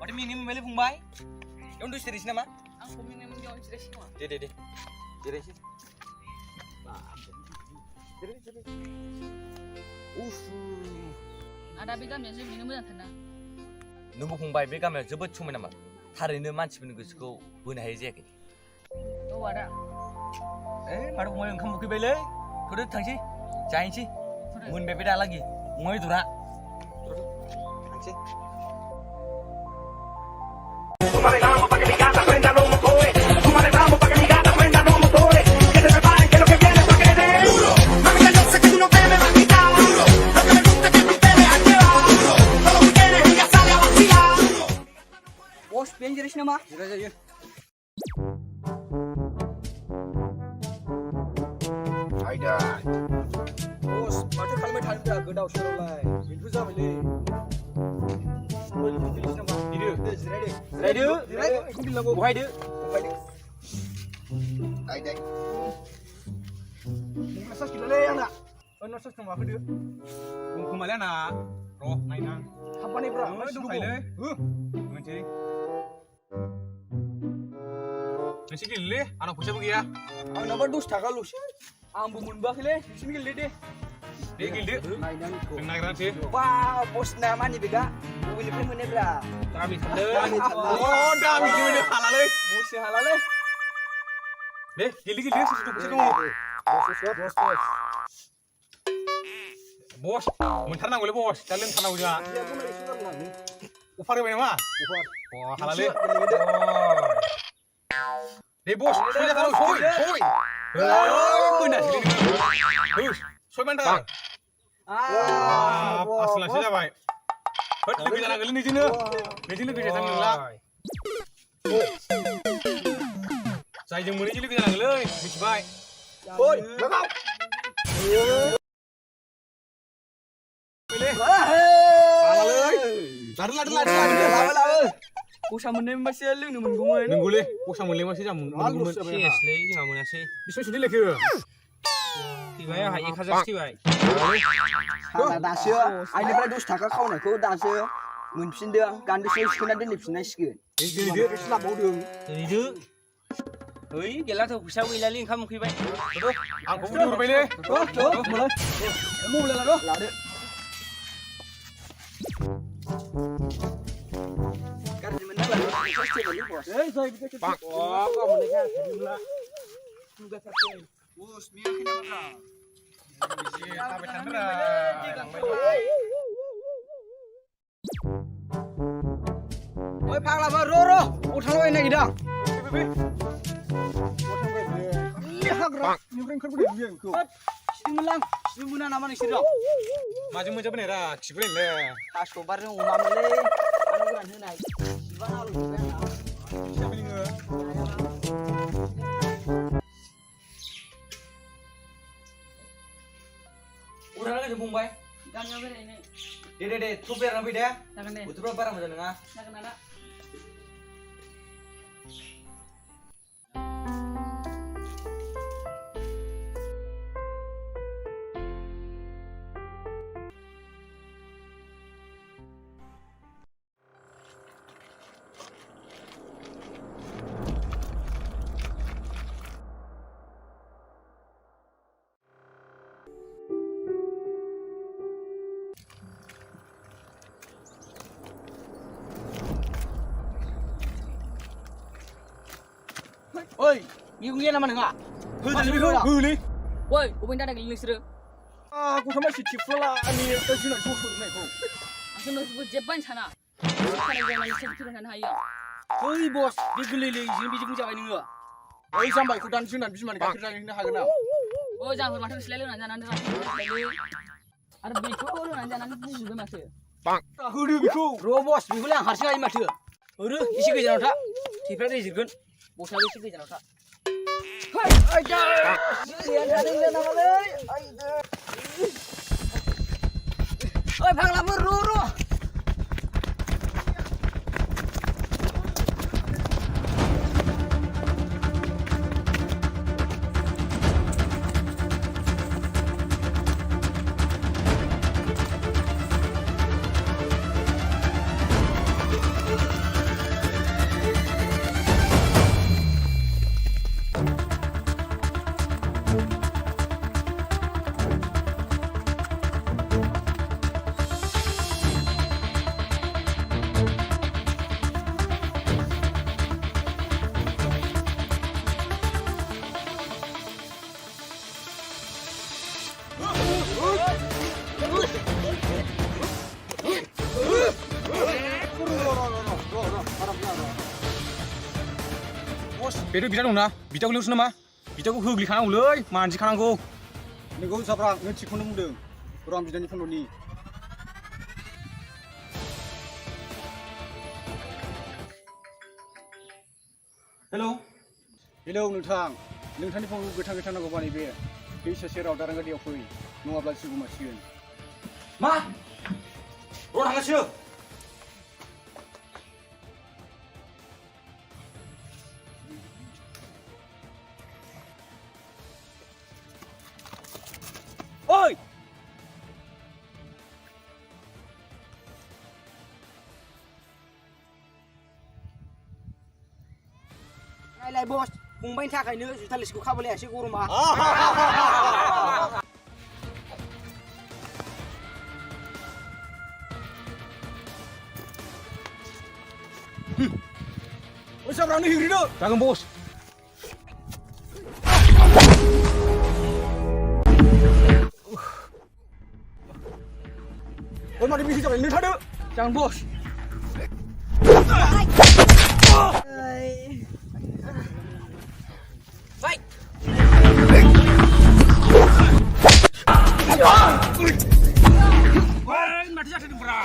Maksudnya minum beli fungbai. Yang udah serius nama? Aku minum jauh serius semua. Deh. Serius. Ada beda biasa minum dan tanah. Nunggu fungbai beli kami jebet cuma nama. Tarinnya manci minum guysku bunuh aja ke. Tuh ada. Baru mulai kamu ke beli. Terus tangsi, cain sih. Mun beda lagi. Mulai dura. Tangsi. Tumare vamos pa' que mi gata prenda los motores. Tumare vamos pa' que mi gata prenda los motores. Que se preparen que lo que viene pa' que le den. Mami, que yo sé que tú no te me vas a quitar. Lo que me gusta es que tú te dejas llevar. Todos los weekendes ella sale a vacilar. Bos, pian jeris nama. Jira. Aida. Bos, macam kalau main tanda gedau surulai. Itu zaman ni. Boleh pilih nama. Ready. Aku bilang gua. Buhai dia. Aida. Masa kita le anak. Masa nama apa dia? Kembali anak. Roh, naina. Apa ni bro? Mana duduk le? Macam. Nasi gile, anak pusat pergi ya. Ang number 2 taka lu. Ambu munbah le. Sini gile deh. Dia gile. Nainan ko. Kena keran sih. Wah, bos nama ni bega. Boleh pun mana bra. Kami sendiri. Oh, dah minggu ni halal le. Bos halal le. Deh, gile situ situ. Bos. Bos, muntar nang boleh bos. Kalian tanah uja. Ya pun ada sudah lagi. Ufar ke mana? Ufar. Wah, halal le. Deh bos, sudah tahu soy. Benar sih. Terus, soy mana? Asal saja baik. Hot lebih jangan gelin di sini. Di sini kerja tangan lah. Saya jeng muni jadi jangan gelin. Mix baik. Oi, belakang. Pilih. Lari. Ku sama nem masih alu ni menggumun. Nunggu le. Oh sama lima sih jamu. Nunggu le. Yes, lagi nggak mau nasi. Bisa sudah lagi. Tiba ya, hai khazak tiba. Hana dasyo. Ai ni bra 2 taka kau nak kau dasyo. Mun pindang kan dasyo sekena den pindang sikit. Ini dia. Selap bau đường. Jadi tu. Hei, gila tu pusat wilayah kamu kibai. Terus, Aku butuh pilih. Mulai. Mu boleh lah doh. Lade. Kan di mana lah? Pasti beli bos. Saya kita kita. Wah, kamu ni kan jumlah. Juga satu. Bos, biar kena makan. Tapi Chandra. Oi, phang lah ro. Uthalo ini kita. Lihat rak. Nyuring kan boleh biang kau. Simulang, simuna nama ni sirok. Maju maju bener lah. Cipurin le. Pas kobar ni umam le. Anu bukan henai. Siapa lu? Siapa ni? udah lagi fungbai. Dan yang ini. Deh, tu biar nabi deh. Jangan deh. Betul berapa macam dengar? Jangan ada. Oi, ngiyong nama ni ngak. Huli. Woi, ubin dah ada gelis re. Aku sama si Cifla ni terjun aku ni kau. Aku nak sebut Jepang sana. Sekarang jangan sebut dengan haya. Oi bos, di gelili sini biji puja ini ngak. Oi sampai aku dan sunan bisman kaki dah ni hagen nak. Oh, jangan hormat selalu nanti nanti selalu. Ada biku lu nanti nanti pun juga masih. Tahu dia biku. Ro bos, bihulang harus lagi mati. Uru, isi ke jalan tak? Tipra di jirgun. Bos lagi isi ke jalan tak? Hai, aja. Dia ada nama le. Oi, phang lah ro. बेथ' बिदा दंना बिदाखौ लिंहरसै नामा बिदाखौ होग्लिखानांगौलै मानजिखानांगौ नोंगौ साफ्रा नों थिगखौनो बुंदों र' आं बिदानि फन हरनि हेलौ हेलौ नोंथां नोंथांनि फनखौ गोथां गोथां नांगौबा नैबे दैसा सेराव दारांगा दैयाव फै नङाब्ला जिउ गोमासिगोन मा र' थांगासिनो ओइ नायलाय बस फंबायनि थाखायनो जुथा लिसखौ खाबोलायासै गरमा ओइ साफ्रा नों हिग्रिदो जागोन बस ओइ माथो बिसि जाबाय नों थादो जागोन बस माथो जाथारदोंब्रा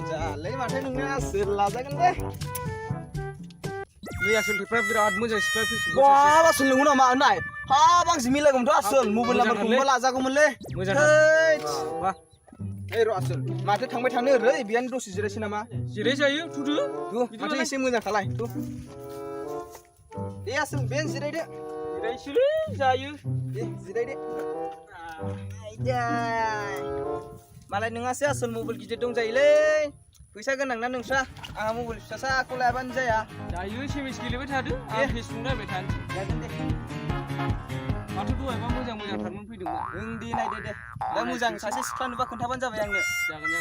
जालाय माथो नोंना आसोल लाजागोन दे नै आसोलफ्रा बिराद मोजां सिख्ला फैसुबो बाब आसोल नंगौ नामा नाय हाब आंसो मिलायगौमोनथ' आसोल मबाइल नाम्बारखौबा लाजागौमोनलै मोजांथार बा ओइ र' आसोल माथो थांबाय थानो ओरै बेयानो दसे जिरायसै नामा जिराय जायो थुदो माथो एसे मोजां खालाय दे आसोल बेन जिरायदो जिरायसैलै जायो दे जिरायदो आयदा मालाय नोंहासो आसोल मबाइल गिदिर दंजायोलै फैसा गोनां ना नोंस्रा आंहा मबाइल फिसासाखौ लायाबानो जाया जायो सेमेस गेलेबाय थादो आं फेसबुक नायबाय थानोसै जागोन दे माथो दहायबा मोजां मोजांथारमोन फैदोंमोन नों दे नायदो दे दा मोजां सासे सिख्ला नुबा खोन्थाबानो जाबाय आंनो जागोन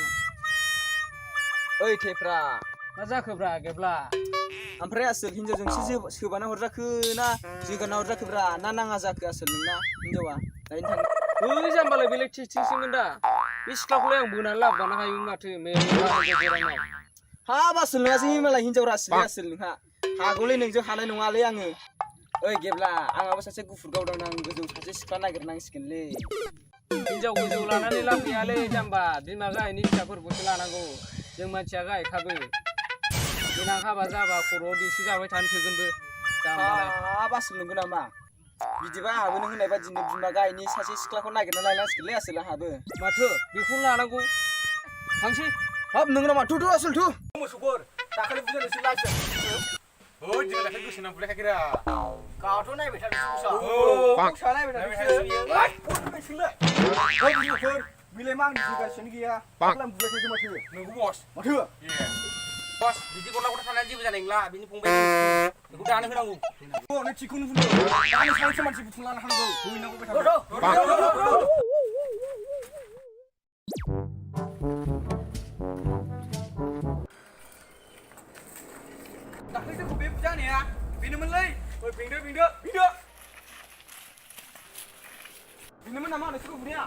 ओइ थेफ्रा मा जाखोब्रा गेब्ला ओमफ्राय आसोल हिन्जावजोंसो सोबाना हरजाखो ना जोगाना हरजाखोब्रा ना नाङा जाखो आसोल नोंना हिन्जावा नायनो थाङो ओइ जाम्बालाय बेलेग टेस्टिंसोमोन दा बे सिख्लाखौलाय आं बोनानै लाबोनो हायोमोन माथो मेरला हाब आसोल नोंहासो मालाय हिन्जाव रासिलै आसोल नोंहा हागौलै नोंजों हानाय नङालै आङो ओइ गेब्ला आंहाबो सासे गुफुर गावदां गोजौ सासे सिख्ला नागिरनांसिगोनलै हिन्जाव गोजौ लानानै लाब गैयालै जाम्बा बिमा गाहायनि फिसाफोरखौसो लानांगौ जों मानसिया गाहायखाबो देनां हाबा जाबा खर'आव दैसो जाबाय थानो थोगोनबो जाम्बालाय हाब आसोल नंगौ नामा बिदिबा आंहाबो नों होननाय बादिनो बिमा गाहायनि सासे सिख्लाखौ नागिरना लायनांसिगोनलै आसोल आंहाबो माथो बेखौनो लानांगौ थांसै हाब नोंगौ नामा थु आसोल थु मोसौफोर दाखालि बुजायनोसै लाइसो ओइ दिनै दाखालि गोसो नांफुलायखाखैरा गावाथ' नायबाय थादों बांसा नायबाय थादोंसो ओइ बिदिफोर बिलाय मा आंनि जोगासिनो गैया आंलाय बुजायखायो माथो नोंगौ बस माथो बस बिदि गला गथा थानानै जेबो जानाय नंला बिनि फंबाय बेखौ दानो होनांगौ नों थिगखौनो बुंदों दानो सानैसो मानसि बुथुम लानो हानांगौ हैनांगौ बाय थादों दाख्लै जोंखौ बे बुजानाया बेनोमोनलै ओइ बेंदो बेनोमोन नामा नोंसोरखौ बुनाया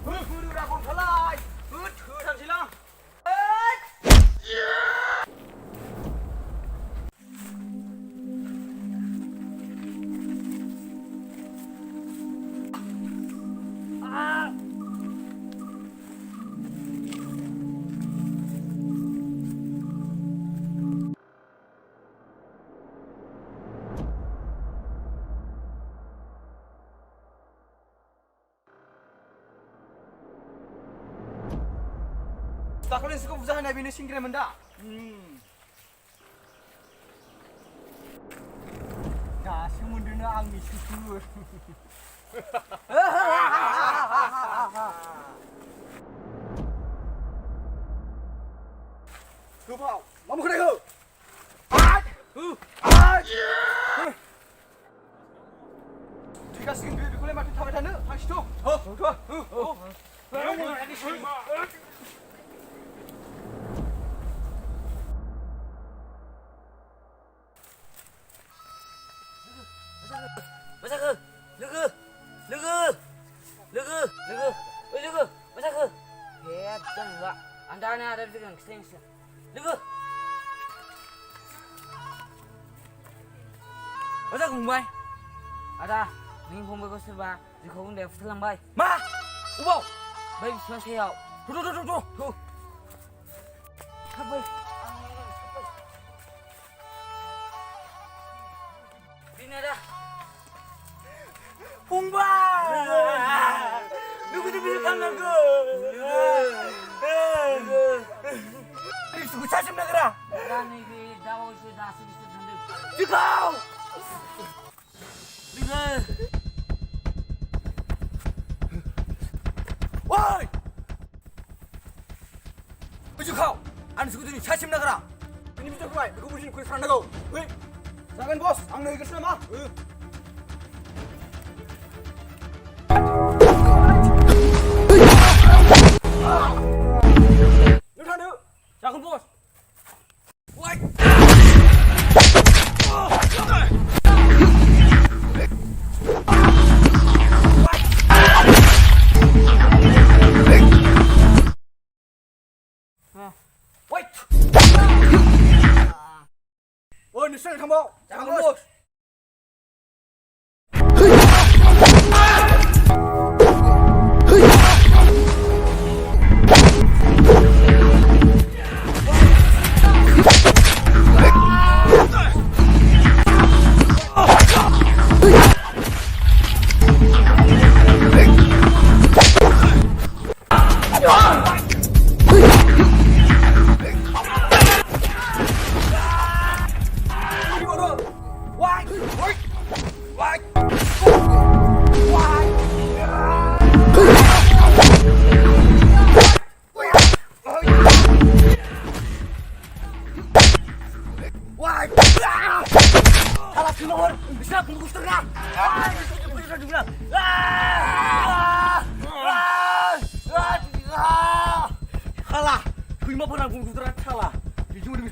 होरा गनखालाय होथारसैलां दाखालि नोंसोरखौ बुजायनाय बेनो सिंग्रामोन दा दासो मोनदोंना आंनि सुखु गोबाव Mamu kena ke? Dikasihin duit bekulnya mati tabai tanda. Hang situ. Masa ke? Lega. Oi lega. Masa ke? Dan enggak. Anda ada di gang kesini. Lega. Masa ke Mumbai? Ada. Ning fungbai ko serba. Jika undai futelambai. Ma. Ubau. Baik semua saya. Tuh. Kabai. Ini ada. Mumbai. Lu bisa bilang aku. Ini suku casim negara. Dan ini dawa sudah sedikit sendiri. Dikau. Lega. Woi. Baju kau. Anu suku ini casim negara. Ini bisa kuai. Aku mesti kuai serang kau. Weh. Jangan bos. Ang nak ikut sama. Lu tanda. Jangan bos. Woi. Woi. Oh, ni serang kamu. Jangan bos. Bisa bungkus tengah. Kalah. Kuwi mau pernah bungkus tengah kalah. Dijung di